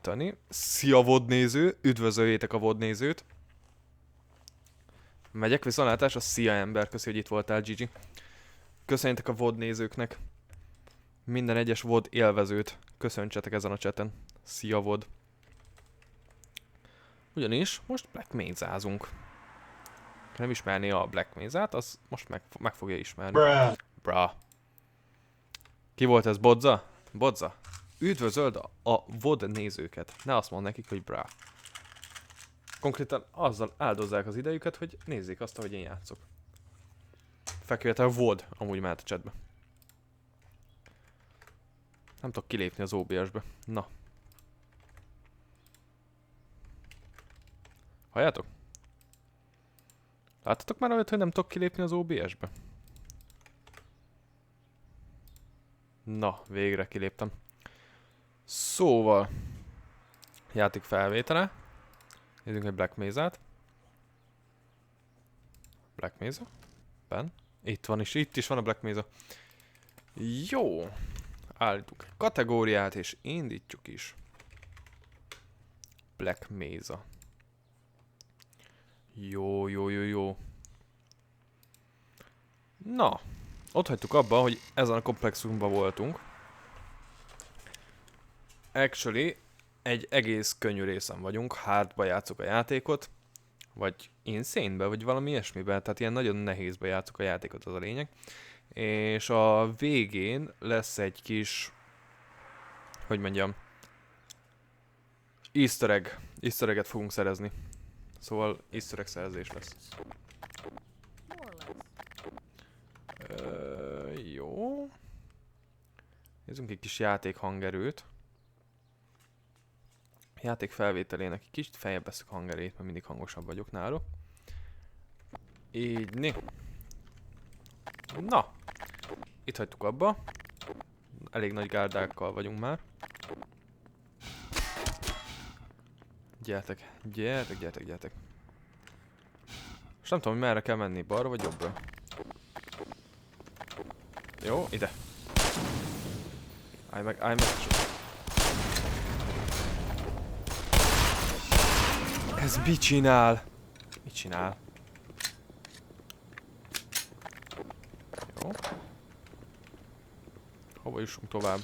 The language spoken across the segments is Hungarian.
indítani. Szia VOD-néző, üdvözöljétek a VOD-nézőt. Megyek viszontlátásra, szia ember, köszi, hogy itt voltál, Gigi. Köszönjétek a VOD-nézőknek. Minden egyes VOD élvezőt köszöntsetek ezen a chaten. Szia VOD. Ugyanis most Black Mesa-zunk. Nem ismerné a Black Mesa-t, az most meg fogja ismerni. Bra. Ki volt ez? Bodza? Bodza? Üdvözöld a VOD nézőket. Ne azt mondd nekik, hogy bra. Konkrétan azzal áldozzák az idejüket, hogy nézzék azt, ahogy én játszok. Feküljétek a VOD amúgy mehet a chatbe. Nem tudok kilépni az OBS-be. Na. Halljátok? Láttatok már olyat, hogy nem tudok kilépni az OBS-be? Na, végre kiléptem. Szóval, játék felvétele. Nézzünk egy Black Mesa-t. Black Mesa? Ben? Itt van is, itt is van a Black Mesa. Jó. Állítunk egy kategóriát és indítjuk is. Black Mesa. Jó, jó, jó, jó. Na, ott hagytuk abba, hogy ezen a komplexumban voltunk. Actually, egy egész könnyű részen vagyunk, hardba játszok a játékot, vagy insane-be, vagy valami ilyesmiben, tehát ilyen nagyon nehézbe játszok a játékot, az a lényeg. És a végén lesz egy kis, hogy mondjam, easter egget fogunk szerezni. Szóval easter egg szerzés lesz. Jó. Nézzünk egy kis játék hangerőt. Játék felvételének egy kicsit feljebb veszek hangerét, mert mindig hangosabb vagyok náluk. Így, né. Na. Itt hagytuk abba. Elég nagy gárdákkal vagyunk már. Gyertek, gyertek, gyertek, gyertek. És nem tudom, hogy merre kell menni, balra vagy jobbra. Jó, ide. Állj meg, állj meg. Ez mit csinál? Mit csinál? Jó. Hova jussunk tovább?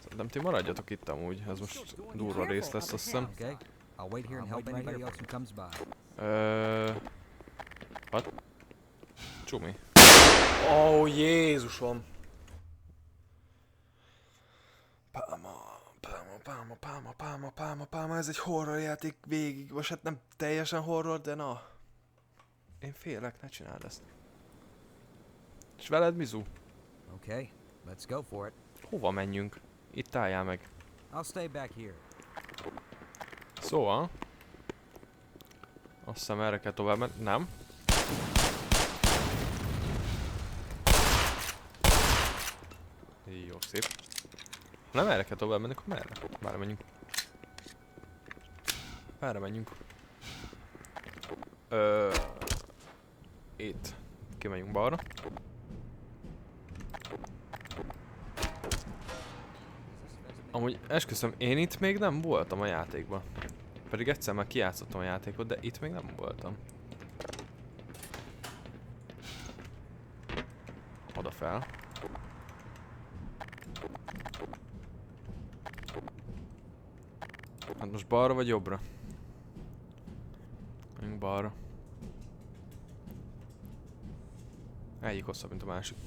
Szerintem ti maradjatok itt amúgy, ez most durva rész lesz, azt hiszem. What? Csumi. Ó, Jézusom! Pálma, ez egy horror játék végig, most hát nem teljesen horror, de na. Én félek, ne csináld ezt. És veled, Mizu? Okay, let's go for it. Hova menjünk? Itt álljál meg. I'll stay back here. Szóval... Azt hiszem erre kell tovább menni. Nem? Jó, szép. Ha nem erre kell tovább menni, akkor merre? Merre menjünk? Merre menjünk? Itt. Kimegyünk balra. Amúgy esküszöm, én itt még nem voltam a játékban. Pedig egyszer már kijátszottam a játékot, de itt még nem voltam. Oda fel. Hát most balra vagy jobbra? Menjünk balra. Egyik hosszabb, mint a másik.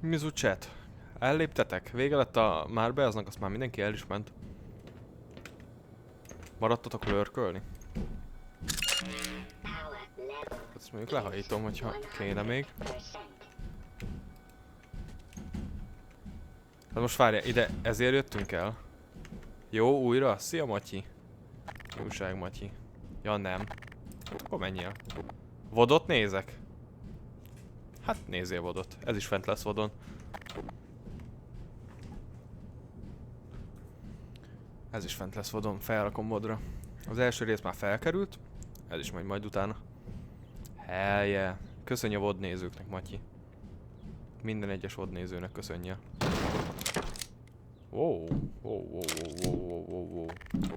Mizu chat. Elléptetek? Vége lett a Marbellsnak, azt már mindenki el is ment. Maradtatok lurkölni? Ezt mondjuk lehajítom, hogyha kéne még. Hát most várjál, ide ezért jöttünk el? Jó, újra? Szia Matyi! Jóság Matyi. Ja nem. Hát akkor menjél. Vodot nézek? Hát nézzél Vodot. Ez is fent lesz Vodon. Ez is fent lesz Vodon. Felrakom Vodra. Az első rész már felkerült. Ez is majd utána. Hell yeah. Köszönj a Vod nézőknek, Matyi. Minden egyes oddnézőnek köszönje. Wow. Wow.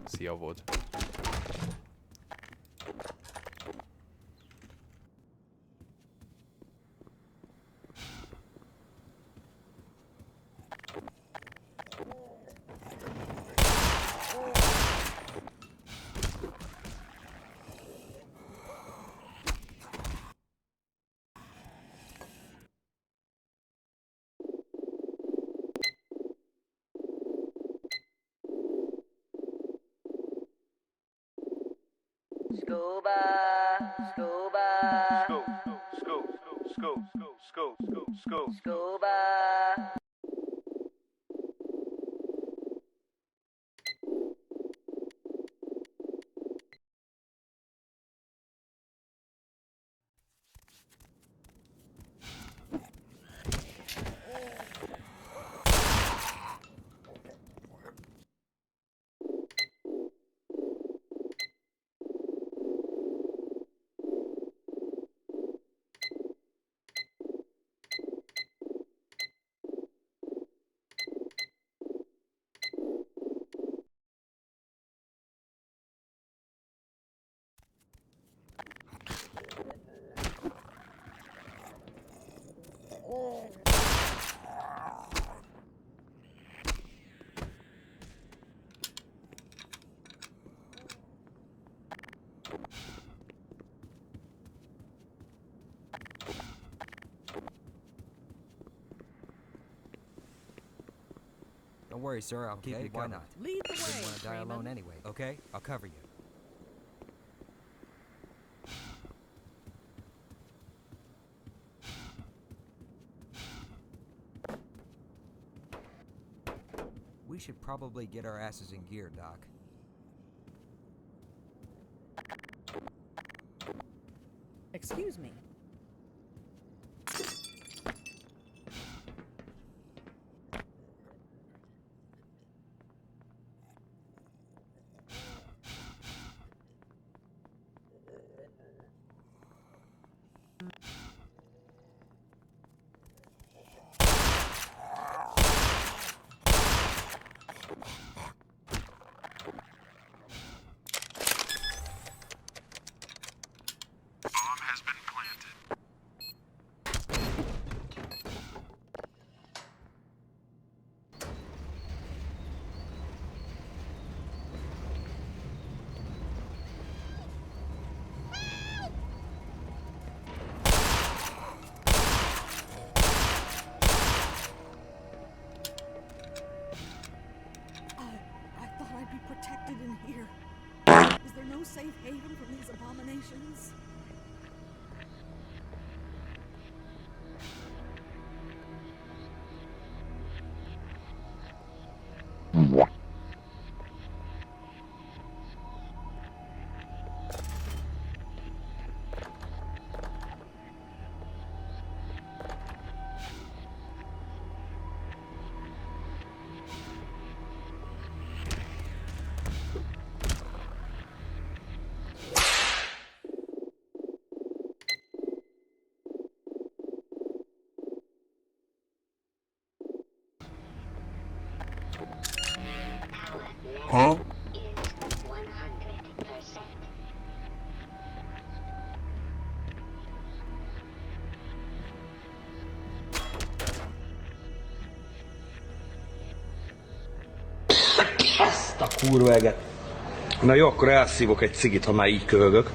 Szia, vod. Don't worry, sir. I'll keep you. Why not? Lead the Didn't way, want to die Freeman. alone anyway. Okay, I'll cover you. We should probably get our asses in gear, Doc. Excuse me. I thought I'd be protected in here. Is there no safe haven from these abominations? Huh? Ezt a kurva eget. Na jó, akkor elszívok egy cigit, ha már így köhögök.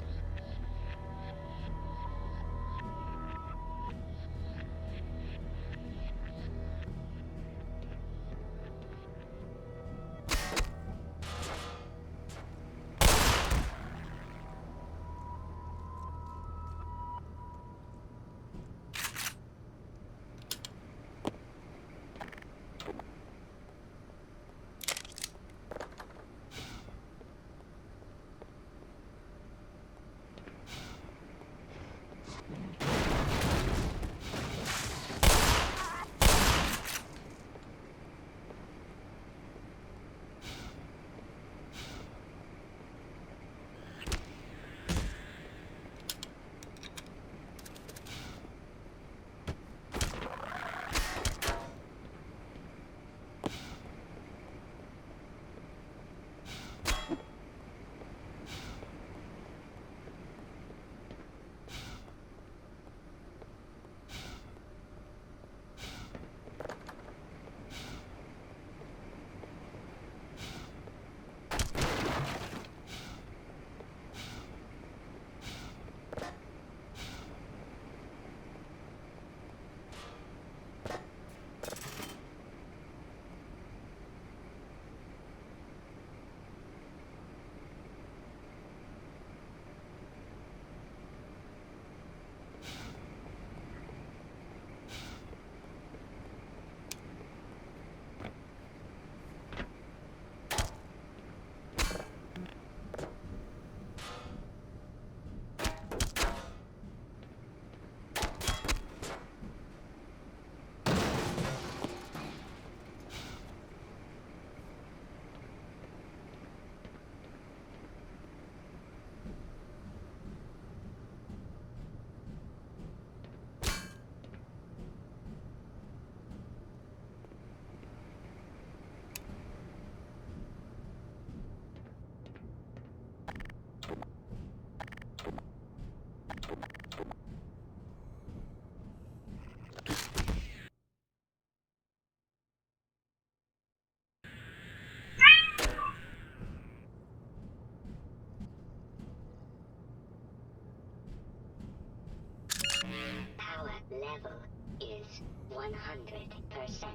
level is 100%.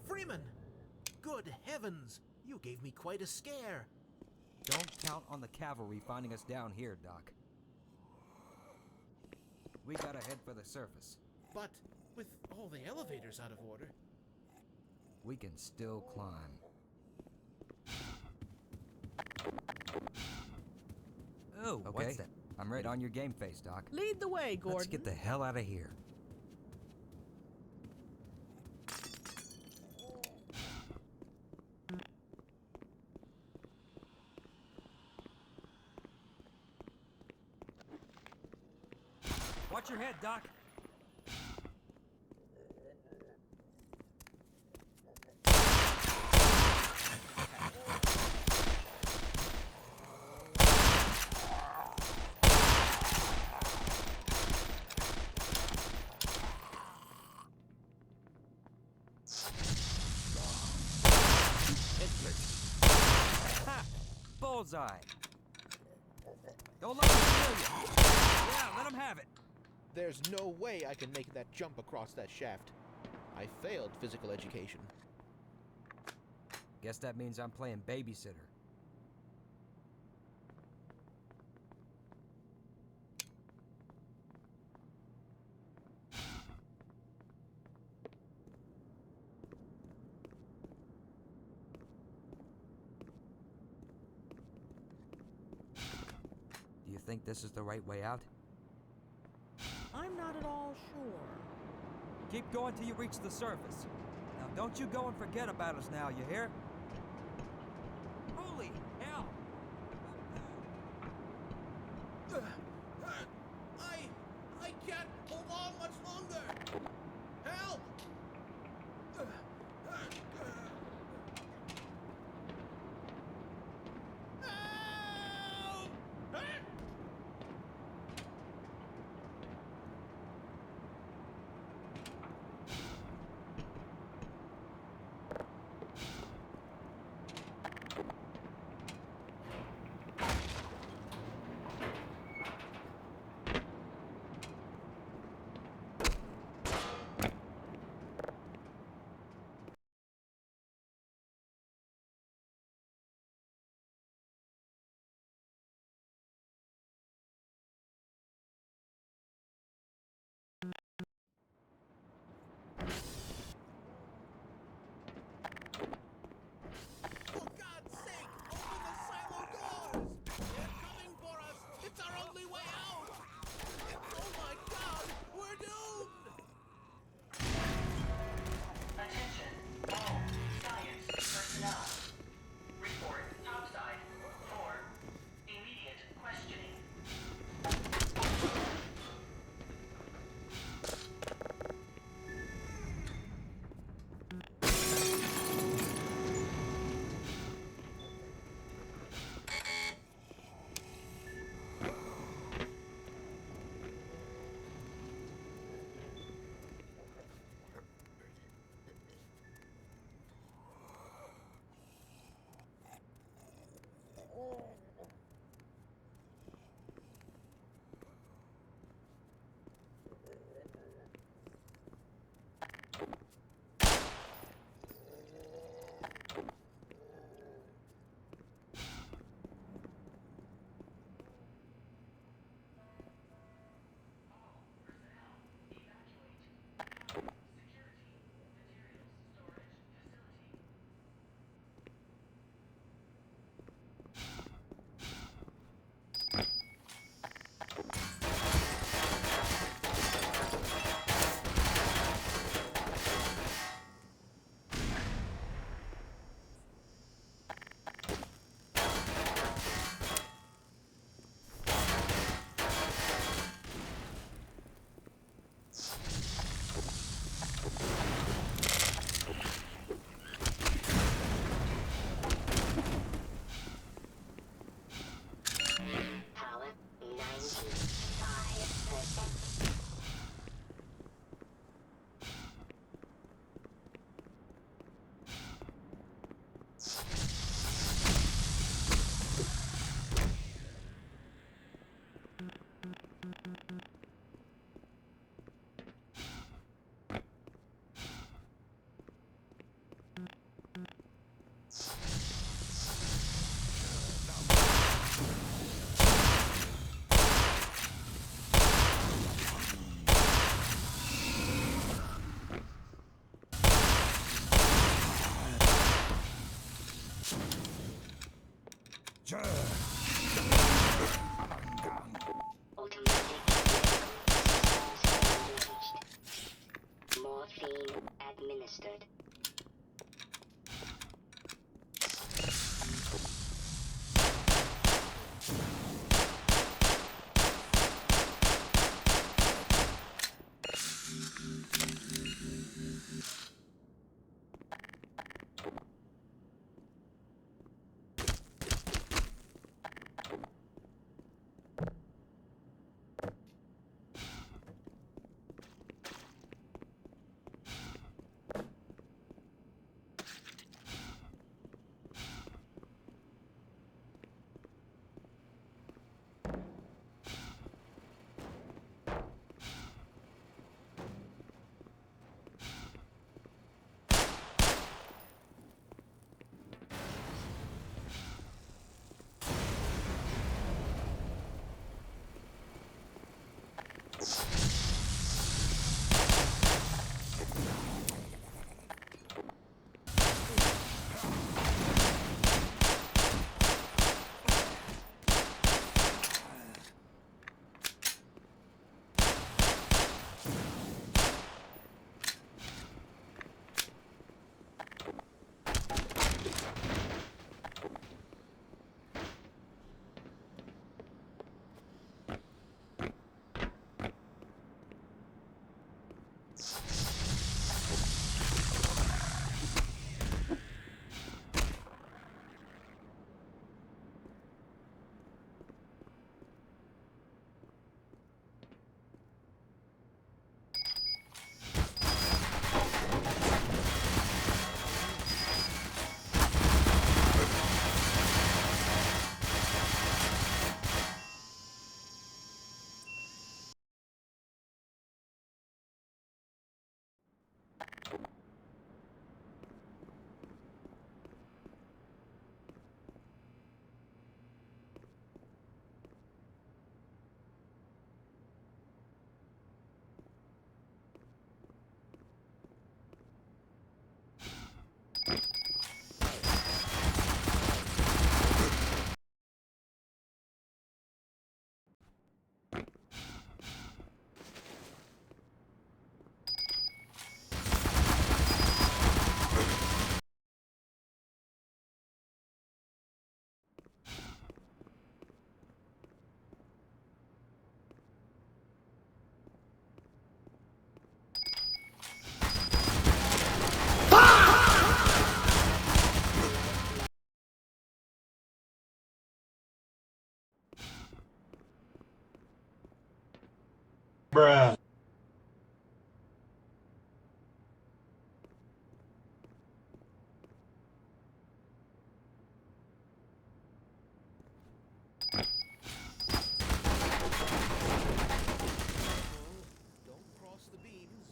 Freeman! Good heavens! You gave me quite a scare. Don't count on the cavalry finding us down here, Doc. We gotta head for the surface. But with all the elevators out of order... We can still climb. Oh, okay. What's that? I'm right on your game face, Doc. Lead the way, Gordon. Let's get the hell out of here. Watch your head, Doc. Ha! Bullseye. Don't let him kill you. Yeah, let him have it. There's no way I can make that jump across that shaft. I failed physical education. Guess that means I'm playing babysitter. Do you think this is the right way out? I'm not at all sure. Keep going till you reach the surface. Now don't you go and forget about us now, you hear? Holy hell! I can't hold on much longer! Help! Morphine administered. Bruh. Don't cross the beams.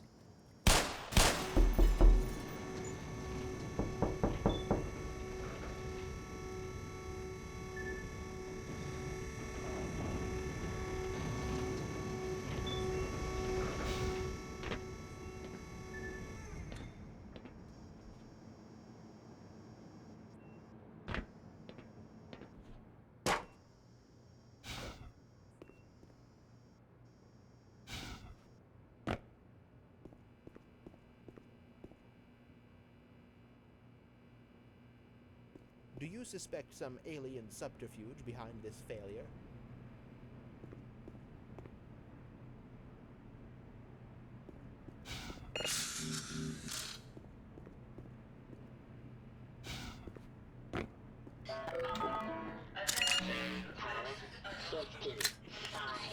Do you suspect some alien subterfuge behind this failure?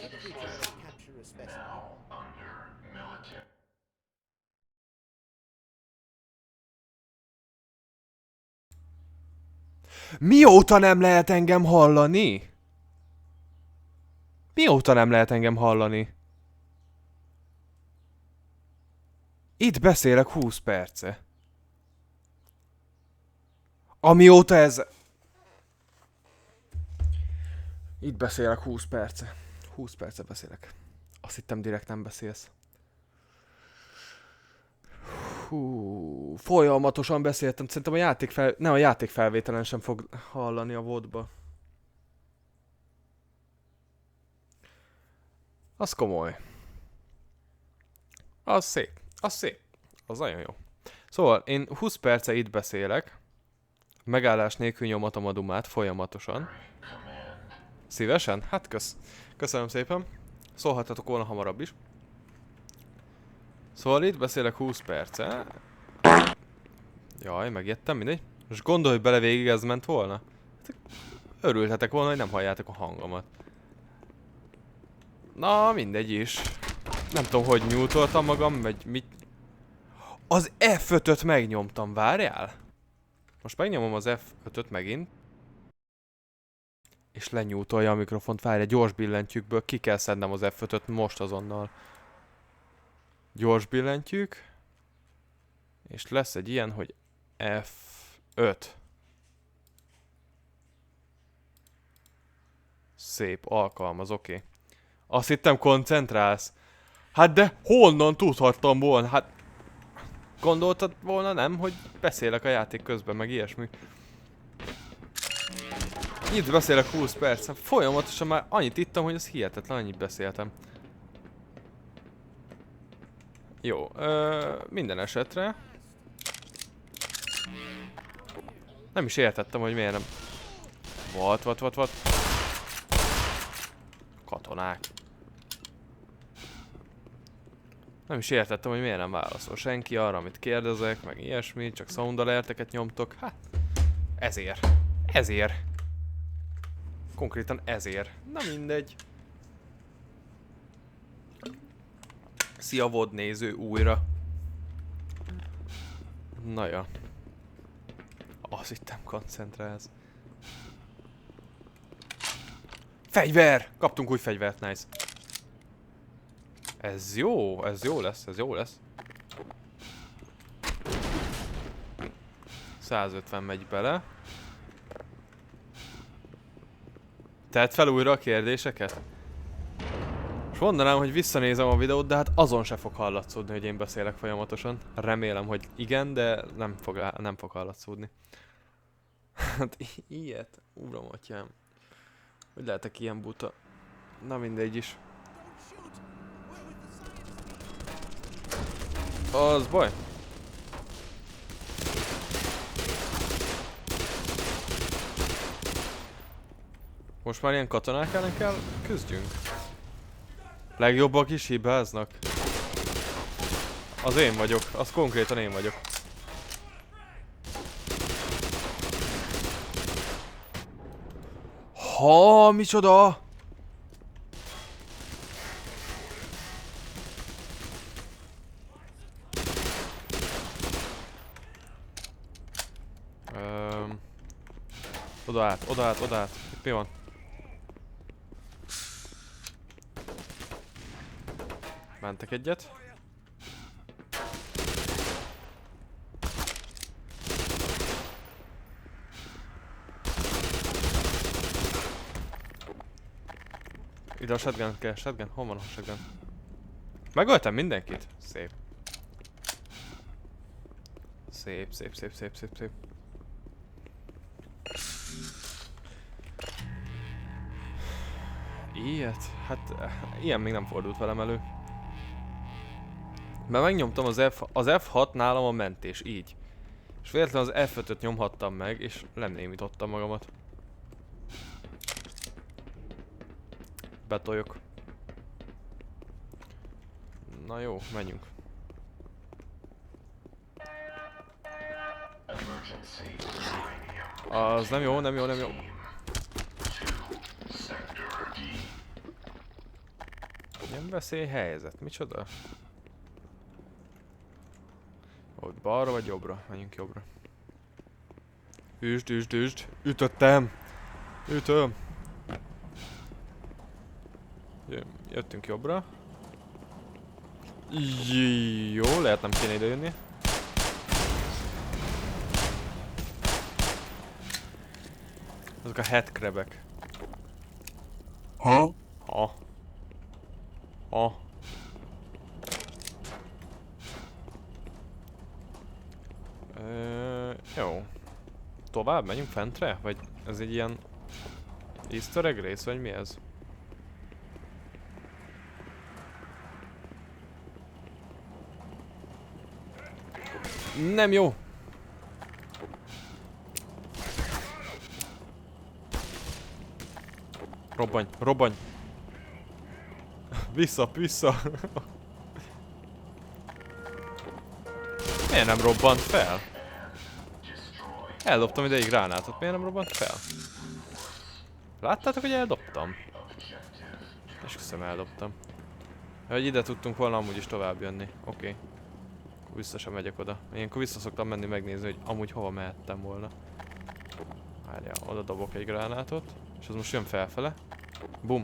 Haven't we tried to capture a specimen? Mióta nem lehet engem hallani? Mióta nem lehet engem hallani? Itt beszélek 20 perce. Amióta ez... Itt beszélek 20 perce. 20 perce beszélek. Azt hittem direkt nem beszélsz. Hú, folyamatosan beszéltem. Szerintem a játékfelvételen sem fog hallani a VOD-ba. Az komoly. Az szép. Az szép. Az nagyon jó. Szóval én 20 perce itt beszélek. Megállás nélkül nyomatom a dumát folyamatosan. Szívesen? Hát köszönöm szépen. Szólhatatok volna hamarabb is. Szóval itt beszélek 20 perce. Jaj, megijedtem, mindegy. Most gondolj bele végig, ez ment volna. Örülhetek volna, hogy nem halljátok a hangomat. Na, mindegy is. Nem tudom, hogy nyújtoltam magam, vagy mit. Az F5-öt megnyomtam, várjál? Most megnyomom az F5-öt megint. És lenyújtolja a mikrofont, várj, gyors billentyűkből ki kell szednem az F5-öt most azonnal. Gyors billentyűk. És lesz egy ilyen, hogy F5. Szép, alkalmaz, oké. Azt hittem koncentrálsz. Hát de honnan tudhattam volna? Hát gondoltad volna nem, hogy beszélek a játék közben, meg ilyesmi. Itt beszélek 20 percen. Folyamatosan már annyit ittam, hogy ez hihetetlen, annyit beszéltem. Jó, minden esetre. Nem is értettem, hogy miért nem. What. Katonák. Nem is értettem, hogy miért nem válaszol senki arra, amit kérdezek, meg ilyesmi, csak sound alerteket nyomtok. Hát, ezért. Konkrétan ezért. Na mindegy. Szia VOD néző újra. Na ja. Azt hittem koncentrálsz. Fegyver! Kaptunk új fegyvert, nice. Ez jó lesz. 150 megy bele. Tedd fel újra a kérdéseket? És mondanám, hogy visszanézem a videót, de hát azon se fog hallatszódni, hogy én beszélek folyamatosan. Remélem, hogy igen, de nem fog hallatszódni. Hát ilyet, uram atyám. Hogy lehetek ilyen buta? Na mindegy is. Az baj. Most már ilyen katonák ellen kell küzdjünk. Legjobbak is hibáznak. Az én vagyok, az konkrétan én vagyok. Ha, micsoda? Oda át. Itt mi van? Mentek egyet. Ide a shotgun kell, shotgun? Hol van a shotgun? Megöltem mindenkit? Szép. Szép. Ilyet? Hát ilyen még nem fordult velem elő. Mert megnyomtam az F6 nálam a mentés, így. És véletlenül az F5-öt nyomhattam meg, és lenémítottam magamat. Betoljok. Na jó, menjünk. Az nem jó. Nem veszélyhelyzet, micsoda? Ott balra vagy jobbra? Menjünk jobbra. Üsd. Ütöm. Jöttünk jobbra. Jó, lehet nem kéne ide jönni. Azok a headcrabek. Ha? Jó. Tovább megyünk fentre? Vagy ez egy ilyen easter egg rész, vagy mi ez? Nem jó! Robbanj, robbanj! Vissza, vissza! Miért nem robbant fel? Eldobtam ide egy gránátot, miért nem robbant fel? Láttátok, hogy eldobtam? És köszönöm, eldobtam. Hogy ide tudtunk volna amúgy is tovább jönni. Oké. Vissza sem megyek oda. Ilyenkor vissza szoktam menni megnézni, hogy amúgy hova mehettem volna. Várjál, oda dobok egy gránátot. És az most jön felfele. Bum.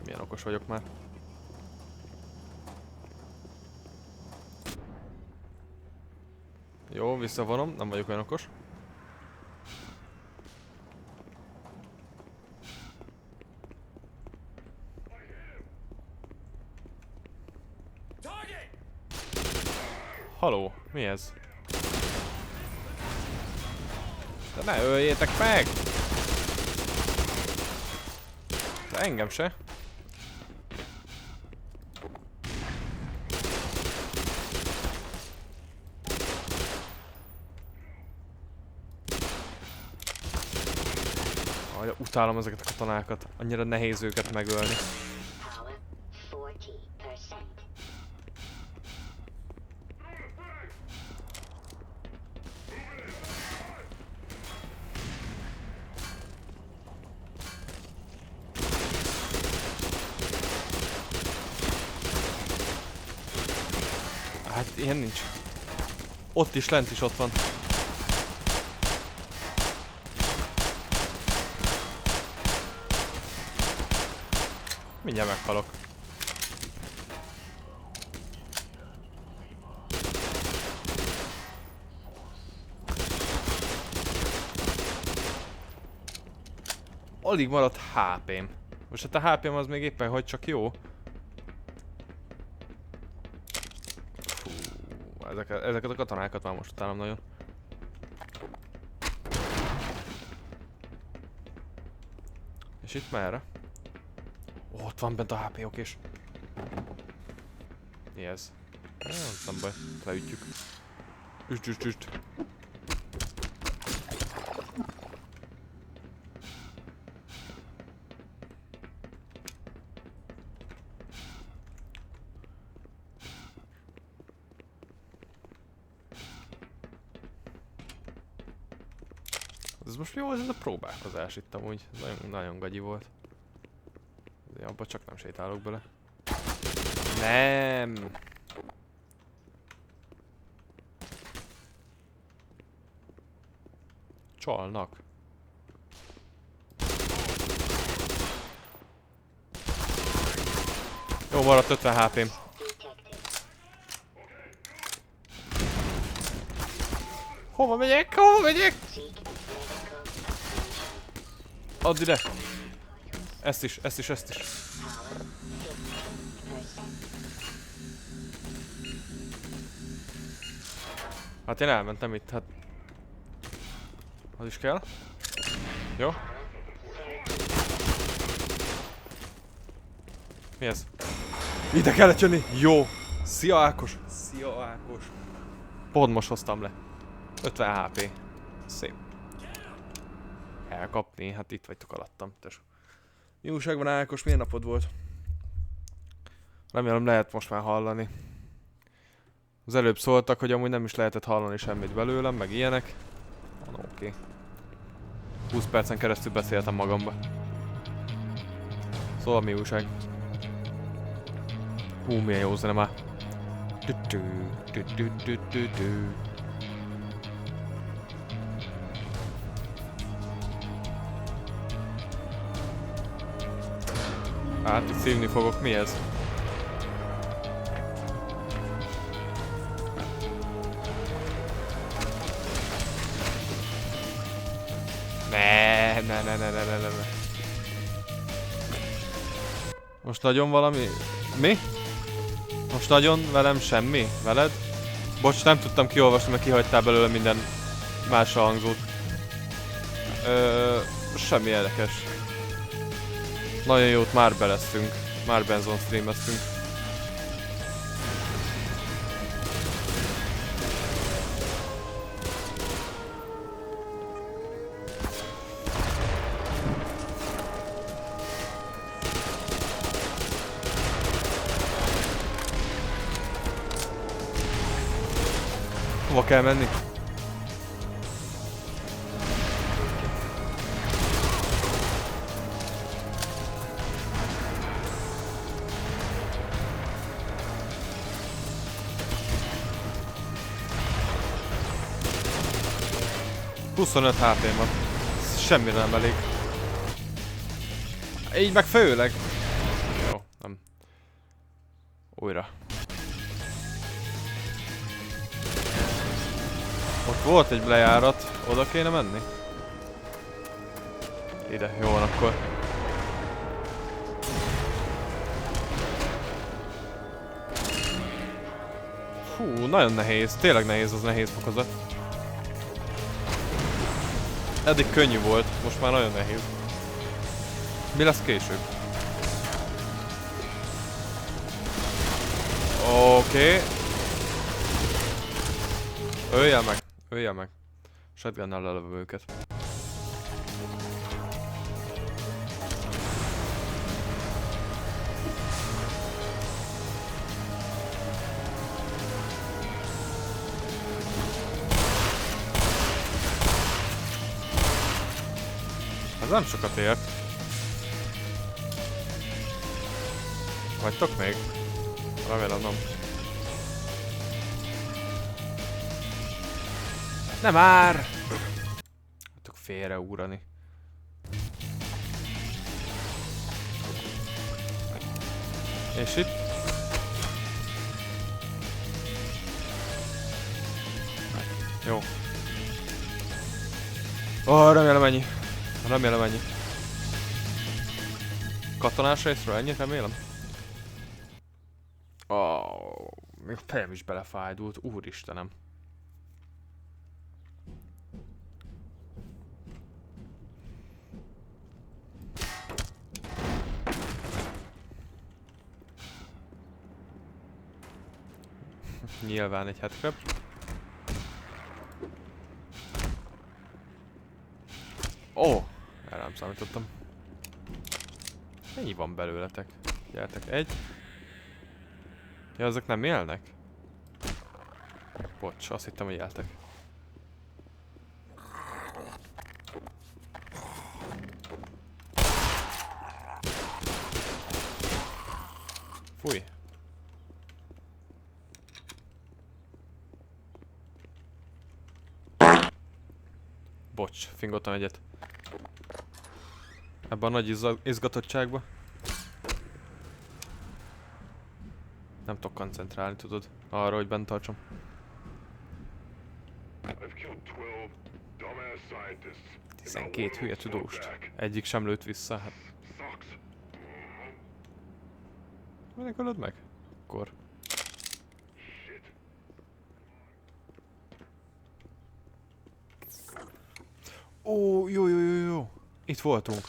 Milyen okos vagyok már. Jó, visszavonom, nem vagyok olyan okos. Haló, mi ez? De ne öljétek meg! De engem se. Aj, utálom ezeket a katonákat. Annyira nehéz őket megölni. Power 40%. Hát ilyen nincs. Ott is, lent is ott van. Mindjárt meghalok. Alig maradt HP-m. Most hát a HP-m az még éppen hogy csak jó. Fú, ezeket a katonákat már most utálom nagyon. És itt merre? Ó, ott van bent a HP-ok is. Mi ez? Nem baj, leütjük. Üst, üst, üst. Ez most mi volt ez a próbálkozás itt amúgy? Nagyon, nagyon gagyi volt. Abba csak nem sétálok bele. Nem! Csalnak. Jó, maradt 50 HP-m. Hova megyek? Hova megyek? Add ide! Ezt is, ezt is, ezt is. Hát én elmentem itt, hát... Az is kell. Jó. Mi ez? Ide kellett jönni! Jó! Szia Ákos! Szia Ákos! Pont most hoztam le. 50 HP. Szép. Elkapni, hát itt vagytok alattam. Tesó. Mi újság van Ákos? Milyen napod volt? Remélem lehet most már hallani. Az előbb szóltak, hogy amúgy nem is lehetett hallani semmit belőlem, meg ilyenek. Oké. 20 percen keresztül beszéltem magamba. Szóval mi újság? Milyen jó zene már. Hát itt szívni fogok, mi ez? Ne. Most nagyon valami... Mi? Most nagyon velem semmi? Veled? Bocs, nem tudtam kiolvasni, mert kihagytál belőle minden más hangzót. Semmi érdekes. Nagyon jót már belesztünk. Már Benzon streameztünk. Hova kell menni? ...25 HP-m van. Semmire nem elég. Így meg főleg. Jó, nem. Újra. Ott volt egy lejárat, oda kéne menni? Ide, jó van akkor. Hú, nagyon nehéz, tényleg nehéz az nehéz fokozat. Eddig könnyű volt, most már nagyon nehéz. Mi lesz később? Oké. Öljel meg! Öljel meg! Shotgunnal lelövöm őket. Ez nem sokat ért. Vagytok még? Remélem nem. Nem már! Tudok félreugrani. És itt? Jó. Remélem ennyi. Remélem ennyi. Katonás részről ennyit remélem? Még a fejem is belefájdult, úristenem. Nyilván egy headcrab. Erre nem számítottam. Mennyi van belőletek? Gyertek, egy. Ja, ezek nem élnek? Bocs, azt hittem, hogy éltek. Fúj. Bocs, fingottam egyet. Ebben a nagy izgatottságban. Nem tudok koncentrálni, tudod, arra, hogy bent tartsam. 12 hülye tudóst. Egyik sem lőtt vissza, hát. Minek ölöd meg? Akkor. Jó. Itt voltunk.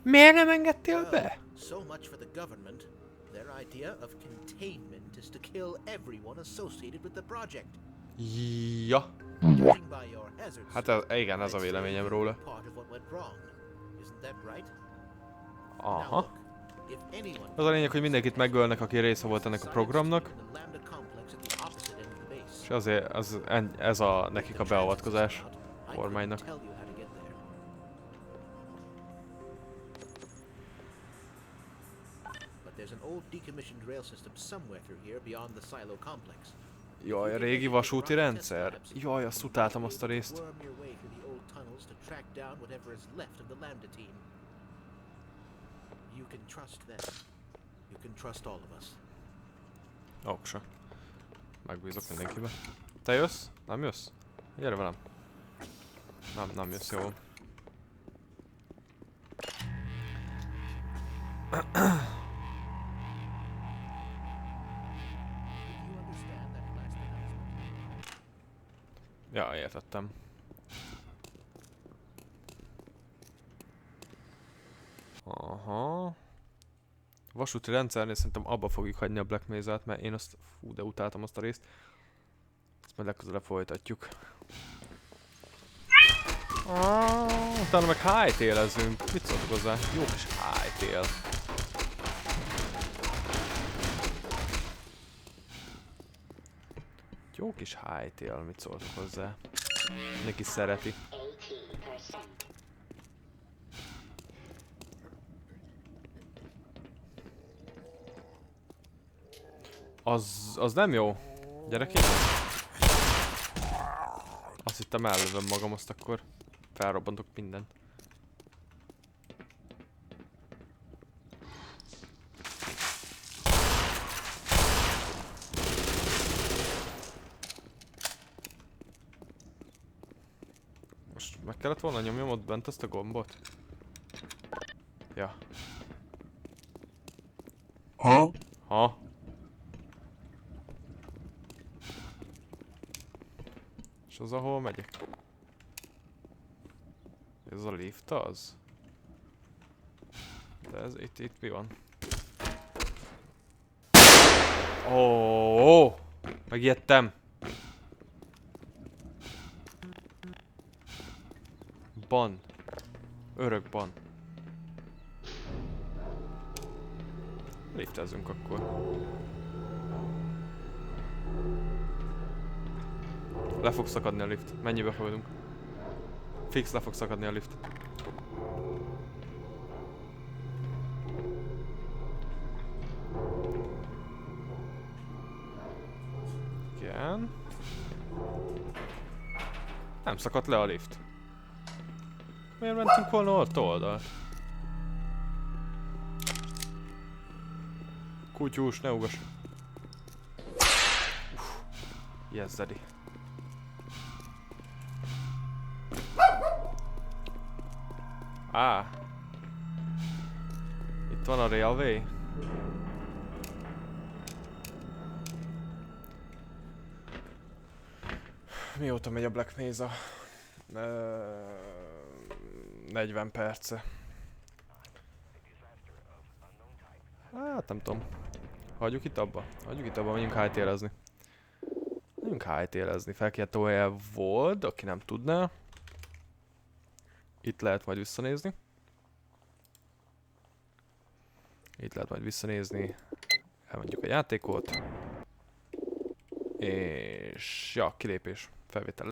Miért nem engedtél be? So much for the government. Their idea of containment is to kill everyone associated with the project. Ja. Judging by your hazards, Hát igen, ez a véleményem róla. part of what went wrong. Isn't that right? Now Aha. look, if anyone Az a lényeg, hogy mindenkit megölnek, aki része volt ennek a programnak. in the Lambda complex at the opposite end of the base, És azért ez a nekik a beavatkozás kormánynak. tell you how to get there. But there's an old decommissioned rail system somewhere through here beyond the silo complex. Jaj, a régi vasúti rendszer. Jaj, azt utáltam azt a részt. Worm your way through the old tunnels to track down whatever is left of the Lambda team. You can trust them. You can trust all of us. Oksa. Megbízok mindenkibe. Te jössz? Nem jössz? Gyere velem. Nem jössz, jó. You understand that last announcement? Ja, értettem. Aha. Vasúti rendszernél szerintem abba fogjuk hagyni a Black Mesa-t, mert én azt... Fú, de utáltam azt a részt. Ezt majd legközelebb folytatjuk. Utána meg hightail-ezünk. Mit szóltok hozzá? Jó kis hightail. Jó kis hightail, mit szóltok hozzá? Neki szereti. 80%. Az nem jó. Gyere ki. Azt hittem ellövöm magam, azt akkor felrobbantok mindent. Most meg kellett volna nyomjam ott bent ezt a gombot? Ja. Ha? És az, ahol megyek? Ez a lift az? De ez itt mi van? Ó, megijedtem! Ban. Örök ban. Liftezzünk akkor. Le fog szakadni a lift. Mennyibe fogadunk? Fix le fog szakadni a lift. Igen. Nem szakadt le a lift. Miért mentünk volna ott oldalt? Kutyús, ne ugass. Yes, daddy. Itt van a railway. Mióta megy a Black Mesa? 40 perce. Hát nem tudom. Hagyjuk itt abba. Menjünk hightail-ezni. Felkeltő volt, aki nem tudná. Itt lehet majd visszanézni. Elmondjuk a játékot. És ja, kilépés. Felvétel.